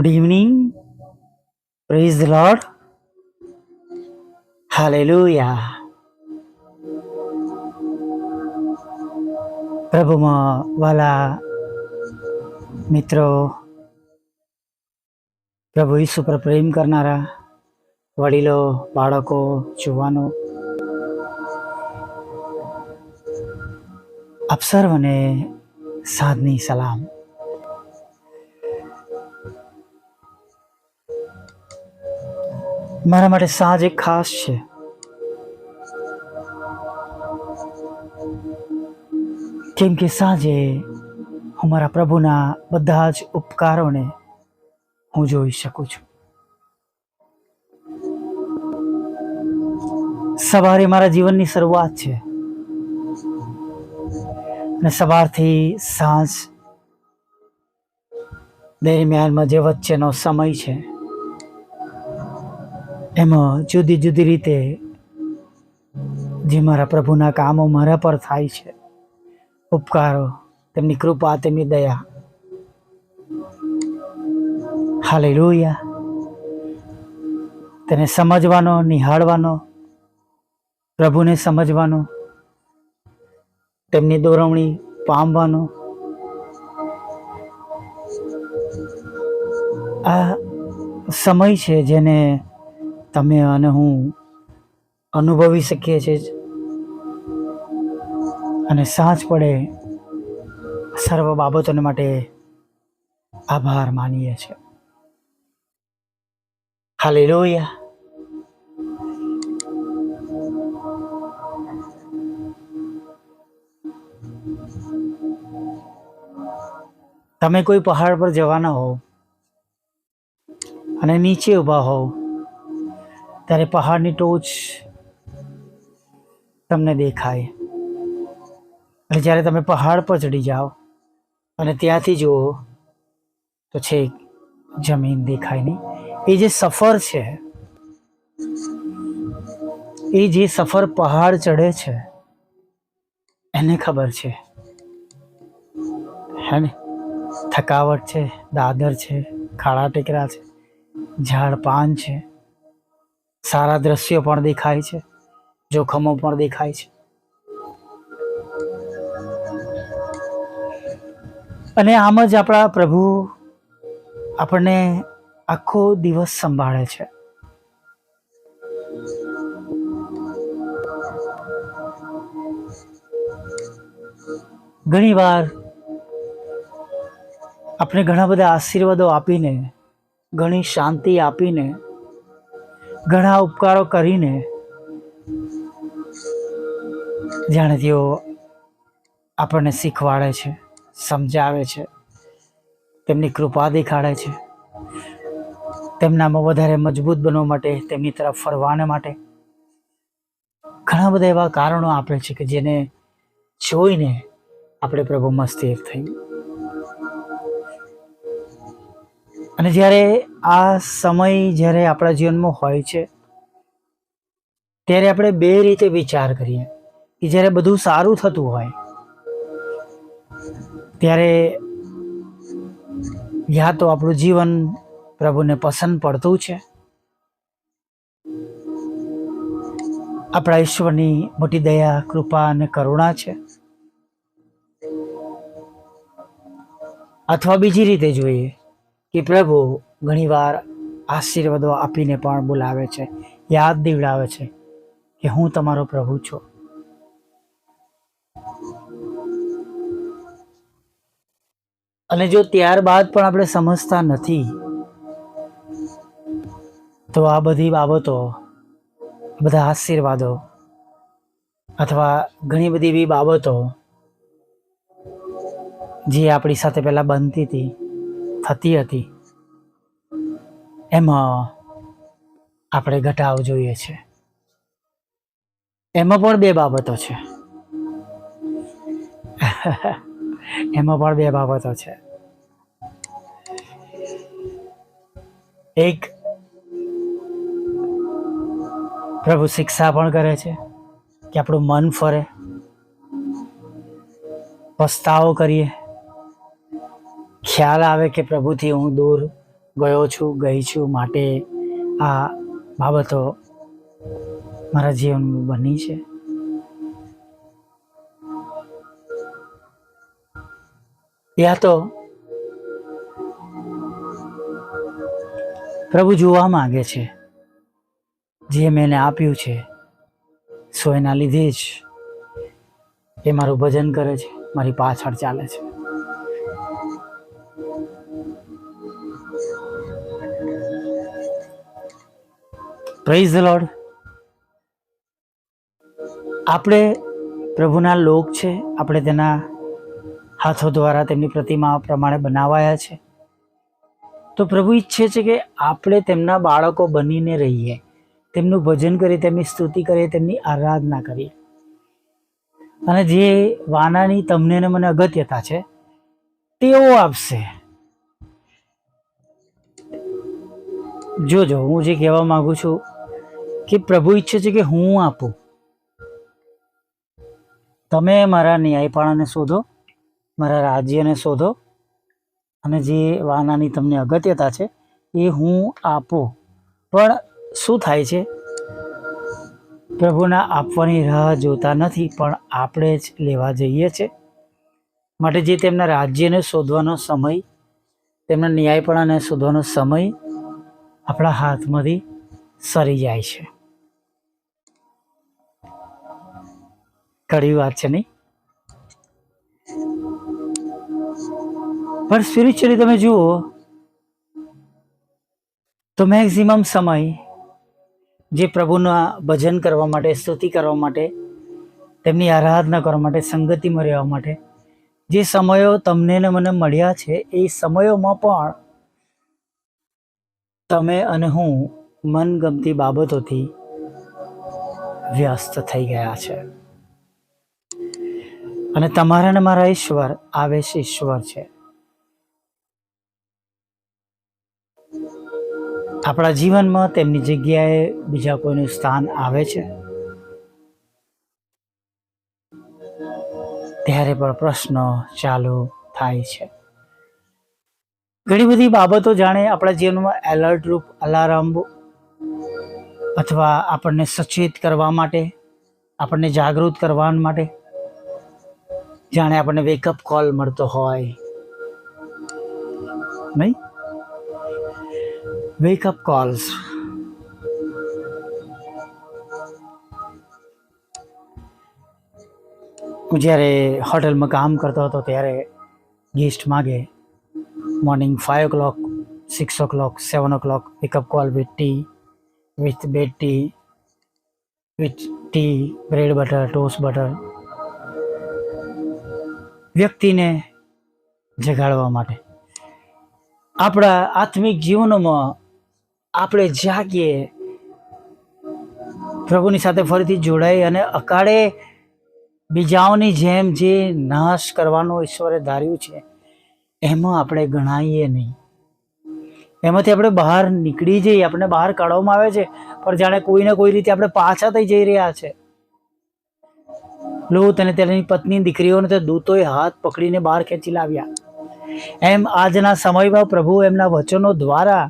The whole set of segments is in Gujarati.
Good evening. Praise the Lord. Hallelujah. પ્રભુમાં વાલા મિત્રો, પ્રભુ ઈસુ પર પ્રેમ કરનારા વડીલો, બાળકો, જુવાનો, આપ સર્વને સાંજની સલામ. મારા માટે સાંજ એક ખાસ છે. કેમ કે સાંજે હું મારા પ્રભુના બધા જ ઉપકારોને હું જોઈ શકું છું. સવારે મારા જીવનની શરૂઆત છે અને સવારથી સાંજ દરમિયાનમાં જે વચ્ચેનો સમય છે એમાં જુદી જુદી રીતે જે મારા પ્રભુના કામો મારા પર થાય છે, ઉપકારો, તેમની કૃપા, તેમની દયા. હાલેલુયા. તેને સમજવાનો, નિહાળવાનો, પ્રભુને સમજવાનો, તેમની દોરવણી પામવાનો, આ સમય છે જેને તમે અને હું અનુભવી શકીએ છીએ. અને સાંજ પડે સર્વ બાબતોને માટે આભાર માનીએ છીએ. હાલેલુયા. તમે કોઈ પહાડ પર જવાના હો અને નીચે ઊભા હોવ ત્યારે પહાડની ટોચ તમને દેખાય. અને જ્યારે તમે પહાડ પર ચડી જાઓ અને ત્યાંથી જુઓ તો છેક જમીન દેખાય નહીં. એ જે સફર છે, એ જે સફર પહાડ ચડે છે એને ખબર છે, હે ને? થકાવટ છે, દાદર છે, ખાડા ટેકરા છે, ઝાડ પાન છે, સારા દ્રશ્યો પણ દેખાય છે, જોખમો પણ દેખાય છે. અને આમ જ આપણા પ્રભુ આપણને આખો દિવસ સંભાળે છે. ઘણી વાર આપણે ઘણા બધા આશીર્વાદો આપીને, ઘણી શાંતિ આપીને, ઘણા ઉપકારો કરીને જાણે તેઓ આપણને શીખવાડે છે, સમજાવે છે, તેમની કૃપા દેખાડે છે, તેમનામાં વધારે મજબૂત બનવા માટે, તેમની તરફ ફરવાને માટે ઘણા બધા એવા કારણો આપે છે કે જેને જોઈને આપણે પ્રભુમાં સ્થિર થઈ. અને જ્યારે આ સમય જ્યારે આપણા જીવનમાં હોય છે ત્યારે આપણે બે રીતે વિચાર કરીએ કે જ્યારે બધું સારું થતું હોય ત્યારે યા તો આપણું જીવન પ્રભુને પસંદ પડતું છે, આપણા ઈશ્વરની મોટી દયા, કૃપા અને કરુણા છે, અથવા બીજી રીતે જોઈએ કે પ્રભુ ઘણીવાર આશીર્વાદો આપીને પણ બોલાવે છે, યાદ દિવડાવે છે કે હું તમારો પ્રભુ છું. અને જો ત્યારબાદ પણ આપણે સમજતા નથી તો આ બધી બાબતો, બધા આશીર્વાદો અથવા ઘણી બધી એવી બાબતો જે આપણી સાથે પહેલા બનતી હતી, થતી હતી, એમાં આપણે ઘટાવ જોઈએ છે. એમાં પણ બે બાબતો છે. એમાં પણ બે બાબતો છે. એક, પ્રભુ શિક્ષા પણ કરે છે કે આપણું મન ફરે, પસ્તાવો કરીએ, ખ્યાલ આવે કે પ્રભુથી હું દૂર ગયો છું, ગઈ છું, માટે આ બાબતો મારા જીવનમાં બની છે. યા તો પ્રભુ જોવા માંગે છે જે મેં એને આપ્યું છે, સો એના લીધે જ એ મારું ભજન કરે છે, મારી પાછળ ચાલે છે. Praise the lord. આપણે પ્રભુના લોક છે, આપણે તેના હાથો દ્વારા તેમની પ્રતિમા પ્રમાણે બનાવાયા છે. તો પ્રભુ ઈચ્છે છે કે આપણે તેમના બાળકો બનીને રહીએ, તેમનું ભજન કરીએ, તેમની સ્તુતિ કરીએ, તેમની આરાધના કરીએ. અને જે વાનાની તમને ને મને અગત્યતા છે તેઓ આપશે. જોજો, હું જે કહેવા માંગુ છું કે પ્રભુ ઈચ્છે છે કે હું આપું. તમે મારા ન્યાયપાળાને શોધો, મારા રાજ્યને શોધો, અને જે વાનાની તમને અગત્યતા છે એ હું આપું. પણ શું થાય છે? પ્રભુના આપવાની રાહ જોતા નથી, પણ આપણે જ લેવા જઈએ છીએ. માટે જે તેમના રાજ્યને શોધવાનો સમય, તેમના ન્યાયપણાને શોધવાનો સમય આપણા હાથમાંથી સરી જાય છે. કડવી વાત છે નહીં? પણ સ્પિરિચ્યુઅલી તમે જુઓ તો મેક્સિમમ સમય જે પ્રભુના ભજન કરવા માટે, સ્તુતિ કરવા માટે, તેમની આરાધના કરવા માટે, સંગતિમાં રહેવા માટે જે સમયો તમને ને મને મળ્યા છે, એ સમયોમાં પણ તમે અને હું મનગમતી બાબતોથી વ્યસ્ત થઈ ગયા છે. અને તમારા ને મારા ઈશ્વર આવેશ ઈશ્વર છે. આપણા જીવનમાં તેમની જગ્યાએ બીજા કોઈનું સ્થાન આવે છે ત્યારે પણ પ્રશ્નો ચાલુ થાય છે. ઘણી બધી બાબતો જાણે આપણા જીવનમાં એલર્ટ રૂપ અલાર્મ અથવા આપણને સચેત કરવા માટે, આપણને જાગૃત કરવા માટે જાણે આપણને વેકઅપ કોલ મળતો હોય, નહીં? Wake up calls. હું જ્યારે હોટલમાં કામ કરતો હતો ત્યારે ગેસ્ટ માગે morning 5 o'clock, 6 o'clock, 7 o'clock wake up call with tea, with bed tea, with tea, bread butter, toast butter. વ્યક્તિને જગાડવા માટે. આપણા આત્મિક જીવનમાં આપણે જાગીએ, પ્રભુની સાથે ફરીથી જોડાઈ અને અકાળે બીજાઓની જેમ જે નાશ કરવાનો ઈશ્વરે ધાર્યું છે એમાં આપણે ગણાઈએ નહીં. એમાંથી આપણે બહાર નીકળી જઈએ, આપણે બહાર કાઢવામાં આવે છે, પણ જાણે કોઈને કોઈ રીતે આપણે પાછા થઈ જઈ રહ્યા છે. લોત અને તેની પત્ની દીકરીઓને તો દૂતોએ હાથ પકડીને બહાર ખેંચી લાવ્યા. એમ આજના સમયમાં પ્રભુ એમના વચનો દ્વારા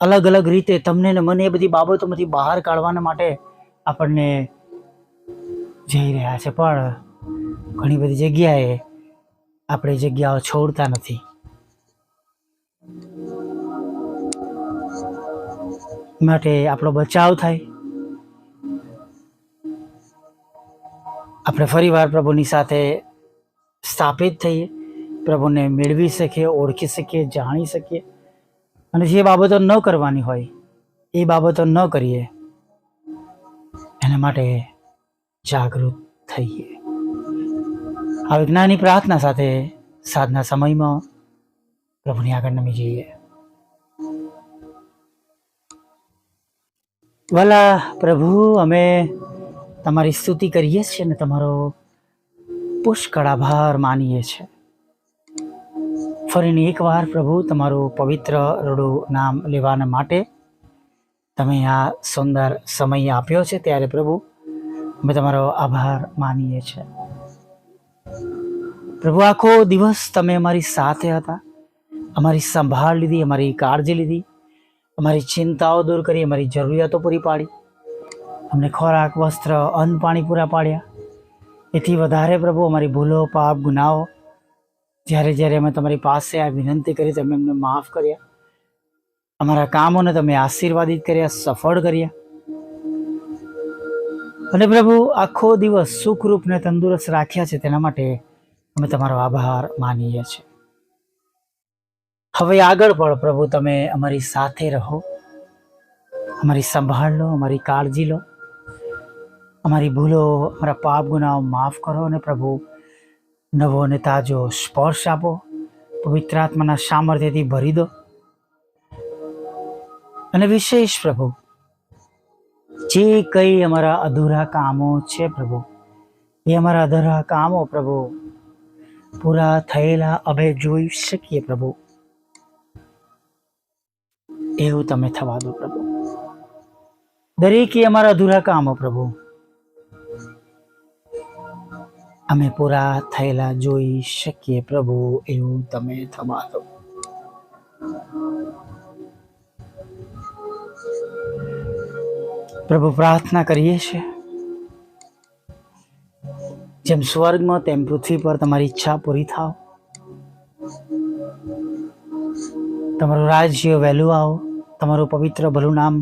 અલગ અલગ રીતે તમને ને મને એ બધી બાબતોમાંથી બહાર કાઢવાના માટે આપણને જઈ રહ્યા છે. પણ ઘણી બધી જગ્યાએ આપણે જગ્યાઓ છોડતા નથી. માટે આપણો બચાવ થાય, આપણે ફરીવાર પ્રભુની સાથે સ્થાપિત થઈએ, પ્રભુને મેળવી શકીએ, ઓળખી શકીએ, જાણી શકીએ, અને જે બાબતો ન કરવાની હોય એ બાબતો ન કરીએ. એના માટે જાગૃત થઈએ. આ વિજ્ઞાની પ્રાર્થના સાથે સાંજના સમયમાં પ્રભુની આગળ નમી જઈએ. વાલા પ્રભુ, અમે તમારી સ્તુતિ કરીએ છીએ ને તમારો પુષ્કળ આભાર માનીએ છીએ. ફરીને એકવાર પ્રભુ તમારું પવિત્ર રડું નામ લેવાના માટે તમે આ સુંદર સમય આપ્યો છે, ત્યારે પ્રભુ અમે તમારો આભાર માનીએ છીએ. પ્રભુ, આખો દિવસ તમે અમારી સાથે હતા, અમારી સંભાળ લીધી, અમારી કાળજી લીધી, અમારી ચિંતાઓ દૂર કરી, અમારી જરૂરિયાતો પૂરી પાડી, અમને ખોરાક, વસ્ત્ર, અન્ન, પાણી પૂરા પાડ્યા. એથી વધારે પ્રભુ, અમારી ભૂલો, પાપ, ગુનાઓ જ્યારે જ્યારે અમે તમારી પાસે આ વિનંતી કરી, તમે અમને માફ કર્યા. અમારા કામોને તમે આશીર્વાદિત કર્યા, સફળ કર્યા. અને પ્રભુ, આખો દિવસ સુખરૂપ ને તંદુરસ્ત રાખ્યા છે, તેના માટે અમે તમારો આભાર માનીએ છીએ. હવે આગળ પણ પ્રભુ, તમે અમારી સાથે રહો, અમારી સંભાળ લો, અમારી કાળજી લો, અમારી ભૂલો, અમારા પાપ, ગુનાઓ માફ કરો. અને પ્રભુ, નવો અને તાજો સ્પર્શ આપો, પવિત્ર આત્માના સામર્થ્યથી ભરી દો. અને વિશેષ પ્રભુ, જે કંઈ અમારા અધૂરા કામો છે પ્રભુ, એ અમારા અધૂરા કામો પ્રભુ પૂરા થયેલા અમે જોઈ શકીએ પ્રભુ, એવું તમે થવા દો પ્રભુ. દરેકે અમારા અધૂરા કામો પ્રભુ અમે પૂરા થયેલા જોઈ શકીએ પ્રભુ, એવું તમે થવા દો. પ્રભુ, પ્રાર્થના કરીએ છીએ, જેમ સ્વર્ગમાં તેમ પૃથ્વી પર તમારી ઈચ્છા પૂરી થાવ. તમારું રાજ્ય વહેલું આવો, તમારું પવિત્ર ભલું નામ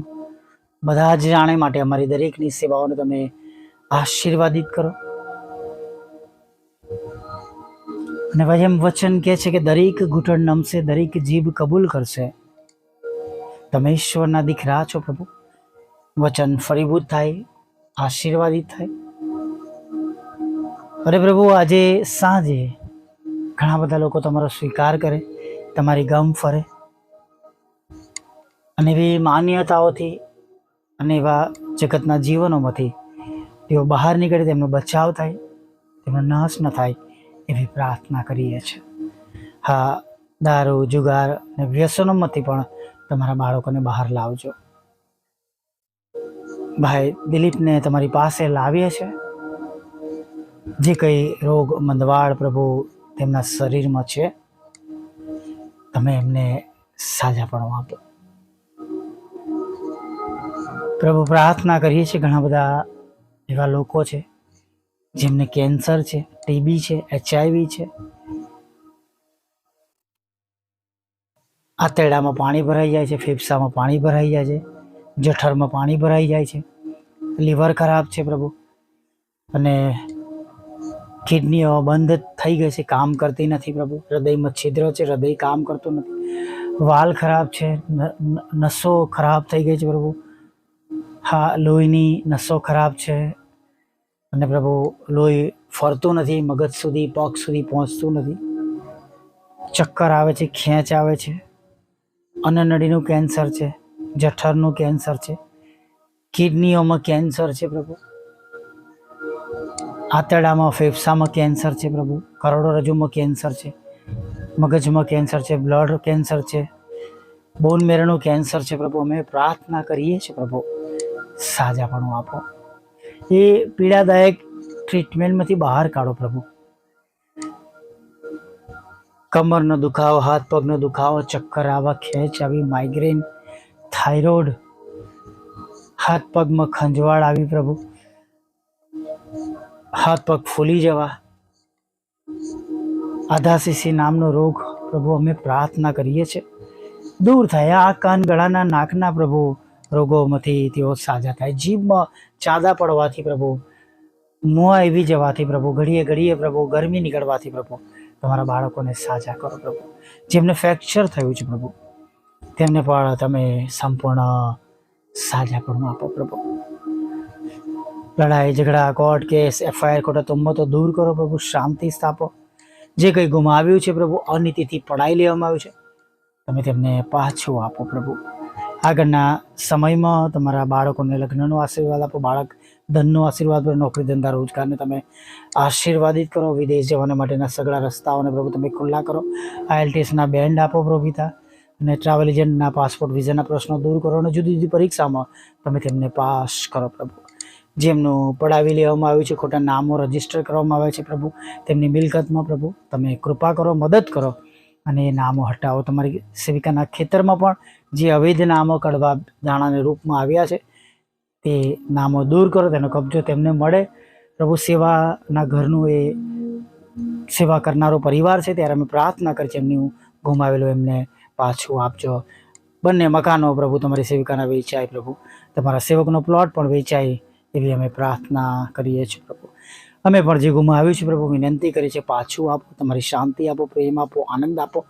બધા જ જાણે માટે અમારી દરેકની સેવાઓને તમે આશીર્વાદિત કરો. અને એમ વચન કહે છે કે દરેક ઘૂંટણ નમશે, દરેક જીભ કબૂલ કરશે તમે ઈશ્વરના દીકરા છો પ્રભુ. વચન ફળીભૂત થાય, આશીર્વાદિત થાય. અરે પ્રભુ, આજે સાંજે ઘણા બધા લોકો તમારો સ્વીકાર કરે, તમારી ગમ ફરે, અને એવી માન્યતાઓથી અને એવા જગતના જીવનોમાંથી તેઓ બહાર નીકળે, તેમનો બચાવ થાય, તેમનો નાશ ન થાય, એવી પ્રાર્થના કરીએ છીએ. હા, દારૂ, જુગાર અને વ્યસનોમાંથી પણ તમારા બાળકોને બહાર લાવજો. ભાઈ દિલીપને તમારી પાસે લાવીએ છે. જે કંઈ રોગ, મંદવાડ પ્રભુ તેમના શરીરમાં છે, તમે એમને સાજાપણું આપો પ્રભુ. પ્રાર્થના કરીએ છીએ, ઘણા બધા એવા લોકો છે જેમને કેન્સર છે, ટીબી છે, HIV છે. આંતરડામાં પાણી ભરાઈ જાય છે, ફેફસામાં પાણી ભરાઈ જાય છે, જઠરમાં પાણી ભરાઈ જાય છે, લીવર ખરાબ છે પ્રભુ, અને કિડનીઓ બંધ થઈ ગઈ છે, કામ કરતી નથી પ્રભુ. હૃદયમાં છિદ્ર છે, હૃદય કામ કરતું નથી. વાલ ખરાબ છે, નસો ખરાબ થઈ ગઈ છે પ્રભુ. હા, લોહીની નસો ખરાબ છે, અને પ્રભુ લોહી ફરતું નથી, મગજ સુધી, પગ સુધી પહોંચતું નથી. ચક્કર આવે છે, ખેંચ આવે છે. અન્નનળીનું કેન્સર છે, જઠરનું કેન્સર છે, કિડનીઓમાં કેન્સર છે પ્રભુ. આંતરડામાં, ફેફસામાં કેન્સર છે પ્રભુ. કરોડરજ્જુમાં કેન્સર છે, મગજમાં કેન્સર છે, બ્લડ કેન્સર છે, બોન મેરોનું કેન્સર છે પ્રભુ. અમે પ્રાર્થના કરીએ છીએ પ્રભુ, સાજાપણું આપો. એ પીડાદાયક ટ્રીટમેન્ટમાંથી બહાર કાઢો પ્રભુ. કમરનો દુખાવો, હાથ પગનો દુખાવો, ચક્કર આવવા, ખેંચ આવી, માઇગ્રેન, થાઇરોઇડ, હાથ પગમાં ખંજવાળ આવી પ્રભુ, હાથ પગ ફૂલી જવા, આધાશીસી નામનો રોગ પ્રભુ, અમે પ્રાર્થના કરીએ છીએ દૂર થાય. આ કાન, ગળાના, નાકના પ્રભુ રોગોમાંથી તેઓ સાજા થાય. જીભમાં ચાદા પડવાથી પ્રભુ, મોં આવી જવાથી પ્રભુ, ઘડીએ ઘડીએ પ્રભુ ગરમી નીકળવાથી પ્રભુ તમારા બાળકોને સાજા કરો પ્રભુ. જેમને ફ્રેક્ચર થયું છે પ્રભુ, તેમને પણ તમે સંપૂર્ણ સાજાપણું આપો પ્રભુ. લડાઈ ઝઘડા, કોર્ટ કેસ, FIR, ખોટા તુમ્મતો દૂર કરો પ્રભુ. શાંતિ સ્થાપો. જે કંઈ ગુમાવ્યું છે પ્રભુ, અનીતિથી પડાઈ લેવામાં આવ્યું છે, તમે તેમને પાછું આપો પ્રભુ. આગળના સમયમાં તમારા બાળકોને લગ્નનો આશીર્વાદ આપો, બાળક ધનનો આશીર્વાદ આપો, નોકરી ધંધા રોજગારને તમે આશીર્વાદિત કરો. વિદેશ જવાના માટેના સગળા રસ્તાઓને પ્રભુ તમે ખુલ્લા કરો. IELTSના બેન્ડ આપો પ્રભુ પિતા, અને ટ્રાવેલ એજન્ટના પાસપોર્ટ વિઝાના પ્રશ્નો દૂર કરો, અને જુદી જુદી પરીક્ષામાં તમે તેમને પાસ કરો પ્રભુ. જેમનું પડાવી લેવામાં આવ્યું છે, ખોટા નામો રજીસ્ટર કરવામાં આવ્યા છે પ્રભુ, તેમની મિલકતમાં પ્રભુ તમે કૃપા કરો, મદદ કરો અને એ નામો હટાવો. તમારી સેવિકાના ખેતરમાં પણ જે અવૈધ નામો કડવા દાણાના રૂપમાં આવ્યા છે તે નામો દૂર કરો, તેનો કબજો તેમને મળે પ્રભુ. સેવાના ઘરનું એ સેવા કરનારો પરિવાર છે ત્યારે અમે પ્રાર્થના કરી છે એમની ગુમાવેલું એમને પાછું આપજો. બંને મકાનો પ્રભુ તમારી સેવિકાના વેચાય પ્રભુ, તમારા સેવકનો પ્લોટ પણ વેચાય એવી અમે પ્રાર્થના કરીએ છીએ પ્રભુ. અમે પણ જે ગુમાવ્યું છે પ્રભુ વિનંતી કરી છે પાછું આપો, તમારી શાંતિ આપો, પ્રેમ આપો, આનંદ આપો,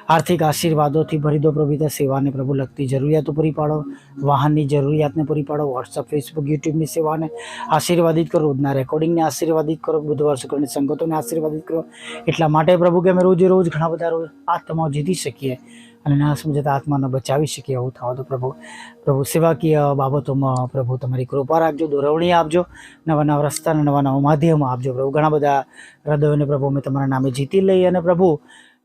આર્થિક આશીર્વાદોથી ભરી દો પ્રભુ. ત્યાં સેવાને પ્રભુ લગતી જરૂરિયાતો પૂરી પાડો, વાહનની જરૂરિયાતને પૂરી પાડો, વોટ્સઅપ, ફેસબુક, યુટ્યુબની સેવાને આશીર્વાદિત કરો, રોજના રેકોર્ડિંગને આશીર્વાદિત કરો, બુધવાર શુક્રની સંગતોને આશીર્વાદિત કરો. એટલા માટે પ્રભુ કે અમે રોજે રોજ ઘણા બધા આત્માઓ જીતી શકીએ અને ના સમજતા આત્માને બચાવી શકીએ એવું થાવ તો પ્રભુ. પ્રભુ સેવાકીય બાબતોમાં પ્રભુ તમારી કૃપા રાખજો, દોરવણી આપજો, નવા નવા રસ્તા અને નવા નવા માધ્યમો આપજો પ્રભુ. ઘણા બધા હૃદયોને પ્રભુ અમે તમારા નામે જીતી લઈએ અને પ્રભુ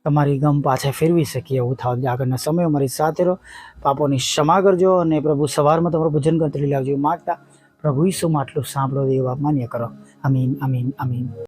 તમારી ગમ પાછા ફેરવી શકીએ એવું થાવ. આગળના સમયો મારી સાથે રહો, પાપોની ક્ષમા કરજો અને પ્રભુ સવારમાં તમારું ભજન ગંતરી લાવજો માગતા પ્રભુ ઈસુમાં આટલું સાંભળો, દેવ આપ માન્ય કરો. આમીન, આમીન, આમીન.